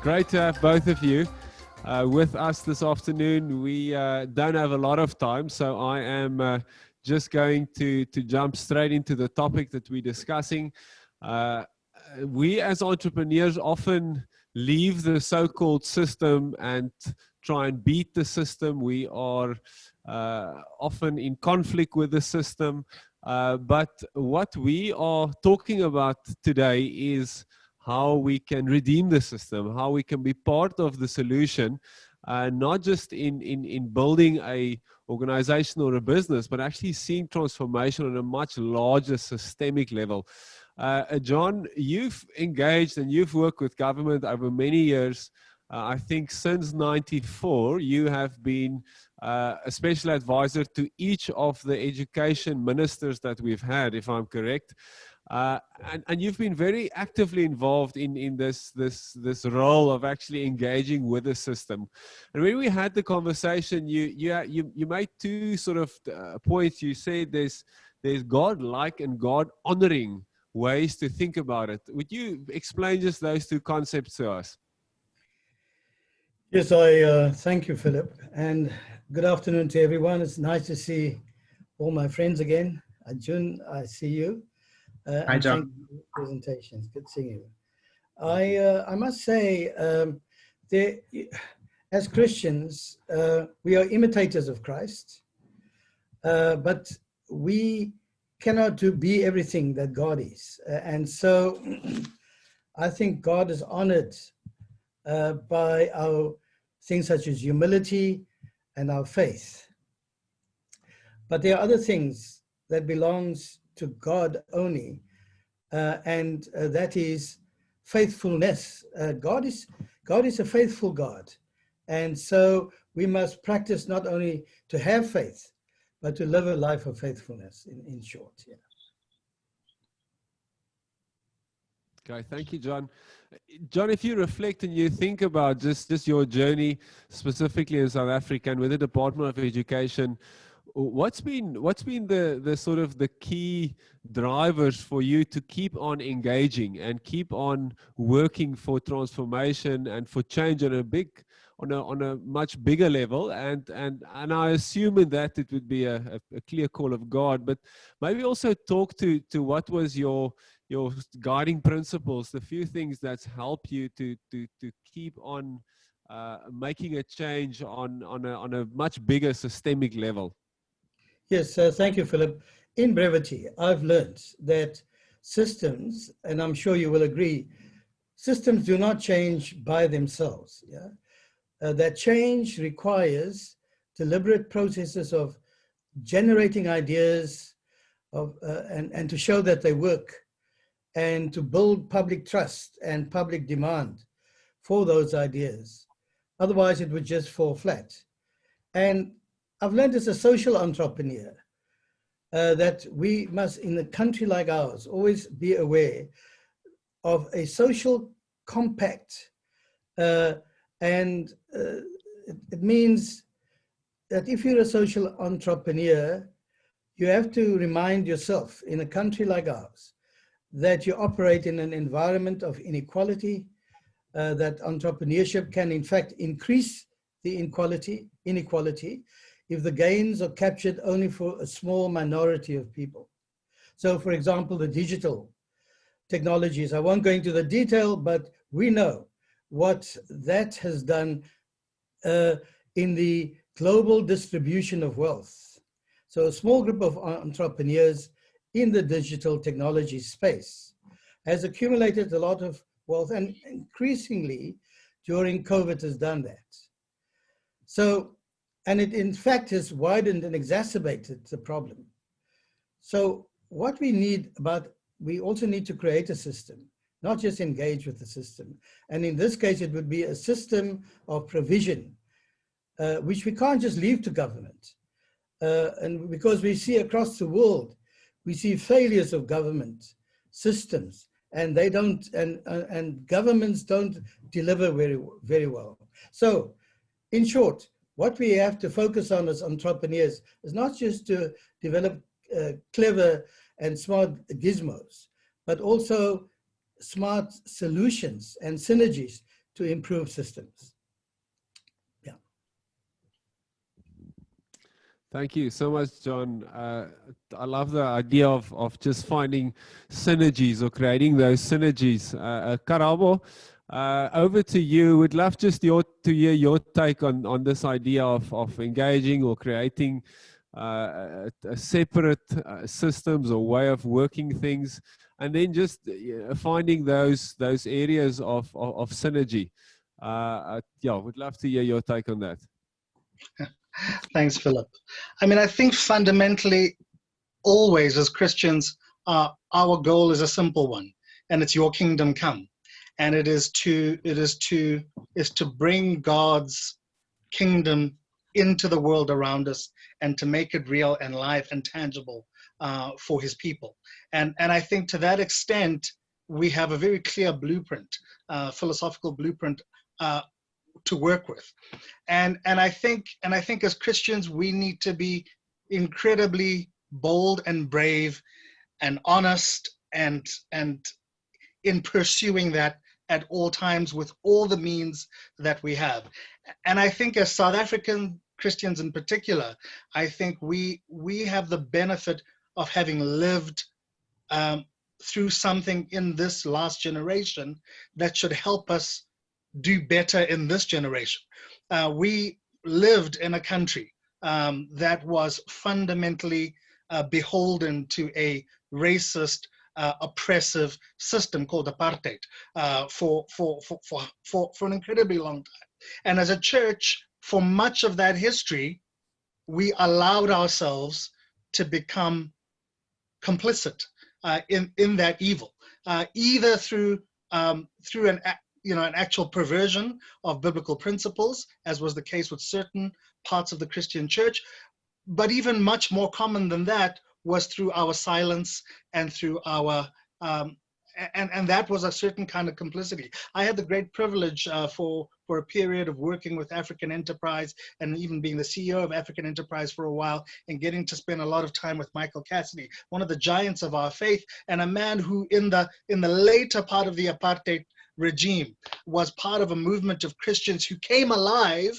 great to have both of you with us this afternoon. We don't have a lot of time, so I am just going to jump straight into the topic that we're discussing. We as entrepreneurs often leave the so-called system and try and beat the system. We are often in conflict with the system. But what we are talking about today is how we can redeem the system, how we can be part of the solution, not just in building a organization or a business, but actually seeing transformation on a much larger systemic level. John, you've engaged and you've worked with government over many years. I think since '94, you have been a special advisor to each of the education ministers that we've had, if I'm correct. And you've been very actively involved in this role of actually engaging with the system. And when we had the conversation, you made two sort of points. You said there's God-like and God-honoring ways to think about it. Would you explain just those two concepts to us? Yes, I thank you, Philip, and good afternoon to everyone. It's nice to see all my friends again. Jun, I see you. Hi, John. Thank you for the presentations. Good seeing you. I must say, as Christians, we are imitators of Christ, but we cannot be everything that God is. And so I think God is honored by our things such as humility and our faith. But there are other things that belongs to God only, and that is faithfulness. God is a faithful God, and so we must practice not only to have faith, but to live a life of faithfulness. In short, yeah. Okay, thank you, John. John, if you reflect and you think about just your journey specifically in South Africa and with the Department of Education, what's been the sort of the key drivers for you to keep on engaging and keep on working for transformation and for change on a much bigger level? And I assume in that it would be a clear call of God, but maybe also talk to what was your guiding principles, the few things that's helped you to keep on making a change on a much bigger systemic level. Yes, thank you, Philip. In brevity, I've learned that systems, and I'm sure you will agree, systems do not change by themselves. Yeah, that change requires deliberate processes of generating ideas, and to show that they work, and to build public trust and public demand for those ideas. Otherwise, it would just fall flat. And I've learned as a social entrepreneur that we must, in a country like ours, always be aware of a social compact. It means that if you're a social entrepreneur, you have to remind yourself in a country like ours that you operate in an environment of inequality, that entrepreneurship can in fact increase the inequality if the gains are captured only for a small minority of people. So for example, the digital technologies, I won't go into the detail, but we know what that has done in the global distribution of wealth. So a small group of entrepreneurs in the digital technology space has accumulated a lot of wealth, and increasingly during COVID has done that. So, and it in fact has widened and exacerbated the problem. So what we also need to create a system, not just engage with the system. And in this case, it would be a system of provision, which we can't just leave to government. And because we see across the world, we see failures of government systems, and they don't, and governments don't deliver very well. So in short, what we have to focus on as entrepreneurs is not just to develop clever and smart gizmos, but also smart solutions and synergies to improve systems. Yeah. Thank you so much, John. I love the idea of just finding synergies or creating those synergies. Karabo, over to you. Would love just to hear your take on this idea of engaging or creating a separate systems or way of working things, and then just finding those areas of synergy. Yeah, would love to hear your take on that. Thanks, Philip. I mean, I think fundamentally, always as Christians, our goal is a simple one, and it's your kingdom come, and it is to bring God's kingdom into the world around us and to make it real and live and tangible for His people. And I think to that extent, we have a very clear blueprint, philosophical blueprint to work with. And I think as Christians, we need to be incredibly bold and brave and honest and in pursuing that at all times with all the means that we have. And I think as South African Christians in particular, I think we have the benefit of having lived through something in this last generation that should help us do better in this generation. We lived in a country that was fundamentally beholden to a racist, oppressive system called apartheid for an incredibly long time. And as a church, for much of that history, we allowed ourselves to become complicit in that evil, either through an actual perversion of biblical principles, as was the case with certain parts of the Christian church, but even much more common than that was through our silence and through our and that was a certain kind of complicity. I had the great privilege for a period of working with African Enterprise and even being the CEO of African Enterprise for a while and getting to spend a lot of time with Michael Cassidy, one of the giants of our faith, and a man who in the later part of the apartheid regime was part of a movement of Christians who came alive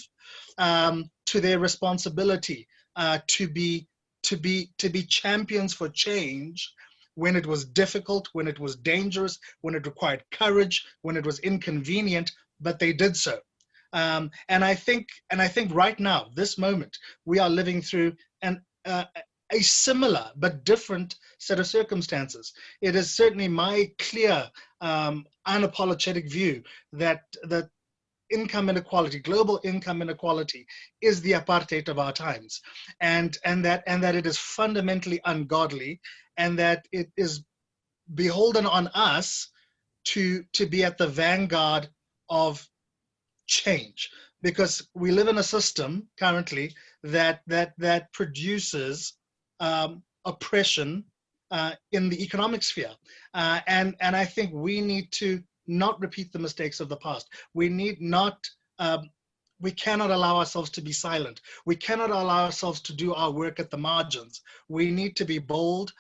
to their responsibility to be champions for change when it was difficult, when it was dangerous, when it required courage, when it was inconvenient, but they did so. And I think right now, this moment, we are living through a similar but different set of circumstances. It is certainly my clear, unapologetic view that income inequality, global income inequality, is the apartheid of our times, and that it is fundamentally ungodly, and that it is beholden on us to be at the vanguard of change, because we live in a system currently that produces oppression in the economic sphere, and I think we need to not repeat the mistakes of the past. We cannot allow ourselves to be silent. We cannot allow ourselves to do our work at the margins. We need to be bold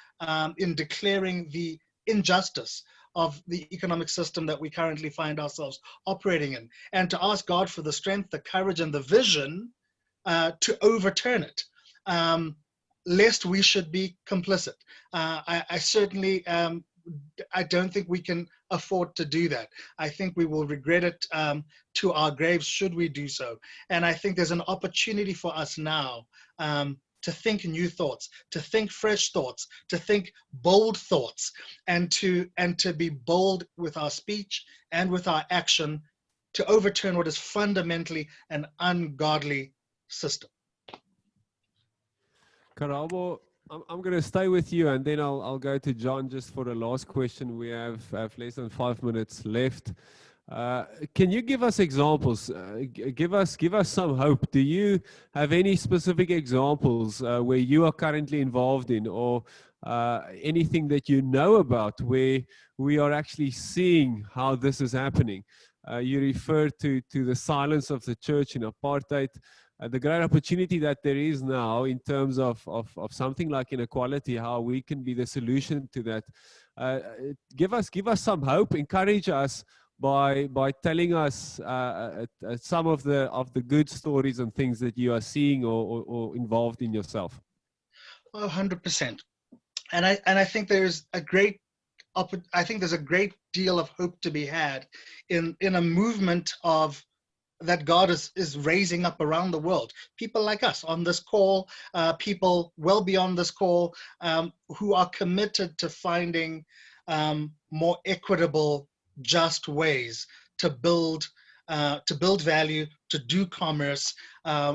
in declaring the injustice of the economic system that we currently find ourselves operating in, and to ask God for the strength, the courage, and the vision to overturn it, lest we should be complicit. I certainly I don't think we can afford to do that. I think we will regret it to our graves should we do so. And I think there's an opportunity for us now to think new thoughts, to think fresh thoughts, to think bold thoughts, and to be bold with our speech and with our action to overturn what is fundamentally an ungodly system. Karabo, I'm going to stay with you, and then I'll go to John just for the last question. We have less than 5 minutes left. Can you give us examples? Give us some hope. Do you have any specific examples where you are currently involved in, or anything that you know about where we are actually seeing how this is happening? You referred to the silence of the church in apartheid. The great opportunity that there is now in terms of something like inequality, how we can be the solution to that. Give us some hope, encourage us by telling us some of the good stories and things that you are seeing or involved in yourself. Oh, 100%. And I think there's a great deal of hope to be had in a movement of that God is raising up around the world. People like us on this call, people well beyond this call, who are committed to finding more equitable, just ways to build value, to do commerce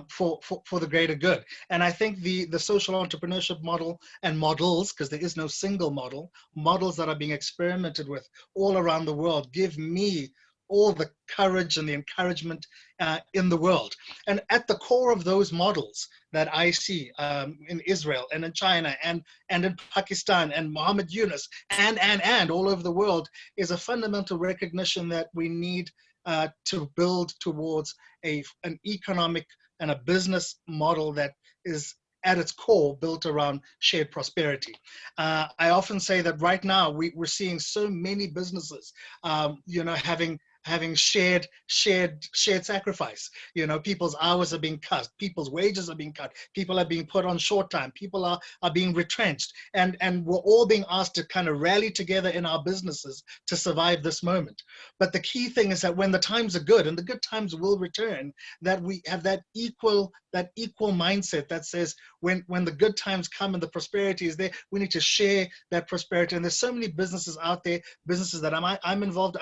for the greater good. And I think the social entrepreneurship model and models, because there is no single model, models that are being experimented with all around the world give me all the courage and the encouragement in the world. And at the core of those models that I see in Israel and in China and in Pakistan and Muhammad Yunus and all over the world is a fundamental recognition that we need to build towards an economic and a business model that is at its core built around shared prosperity. I often say that right now we're seeing so many businesses, having shared sacrifice. People's hours are being cut, people's wages are being cut, people are being put on short time, people are being retrenched, and we're all being asked to kind of rally together in our businesses to survive this moment. But the key thing is that when the times are good, and the good times will return, that we have that equal mindset that says when the good times come and the prosperity is there, we need to share that prosperity. And there's so many businesses out there, businesses that I'm involved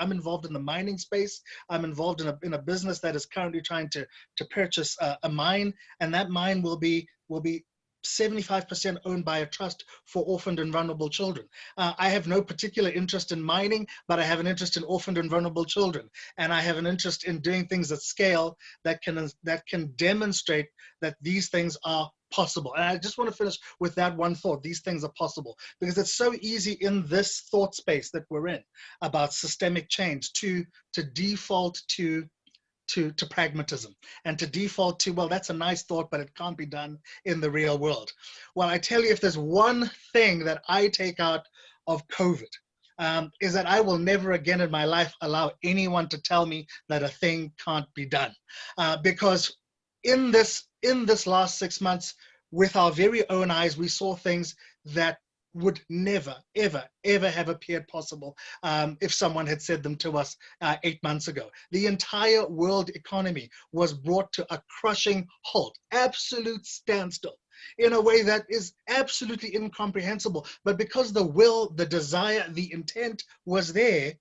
in the mining space. I'm involved in a business that is currently trying to purchase a mine, and that mine will be 75% owned by a trust for orphaned and vulnerable children. I have no particular interest in mining, but I have an interest in orphaned and vulnerable children. And I have an interest in doing things at scale that can demonstrate that these things are possible. And I just want to finish with that one thought. These things are possible, because it's so easy in this thought space that we're in about systemic change to default to pragmatism and to default to, well, that's a nice thought, but it can't be done in the real world. Well, I tell you, if there's one thing that I take out of COVID, is that I will never again in my life allow anyone to tell me that a thing can't be done. Because in this last 6 months, with our very own eyes, we saw things that would never, ever, ever have appeared possible if someone had said them to us 8 months ago. The entire world economy was brought to a crushing halt, absolute standstill, in a way that is absolutely incomprehensible. But because the will, the desire, the intent was there,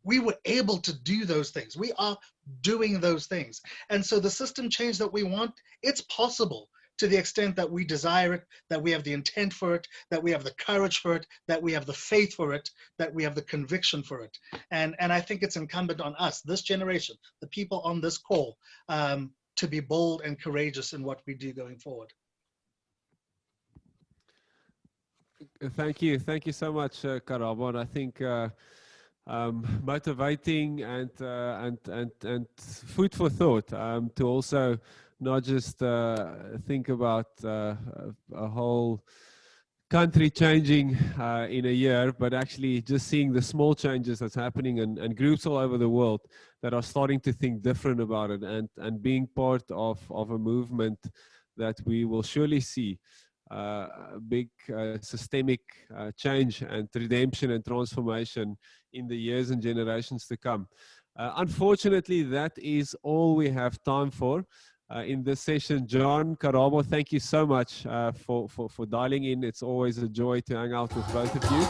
we were able to do those things. We are doing those things. And so the system change that we want, it's possible to the extent that we desire it, that we have the intent for it, that we have the courage for it, that we have the faith for it, that we have the conviction for it. And I think it's incumbent on us, this generation, the people on this call, to be bold and courageous in what we do going forward. Thank you so much, Karabo. And I think motivating and food for thought to also not just think about a whole country changing in a year, but actually just seeing the small changes that's happening and groups all over the world that are starting to think different about it and being part of a movement that we will surely see big systemic change and redemption and transformation in the years and generations to come. Unfortunately, that is all we have time for in this session. John, Karabo, thank you so much for dialing in. It's always a joy to hang out with both of you.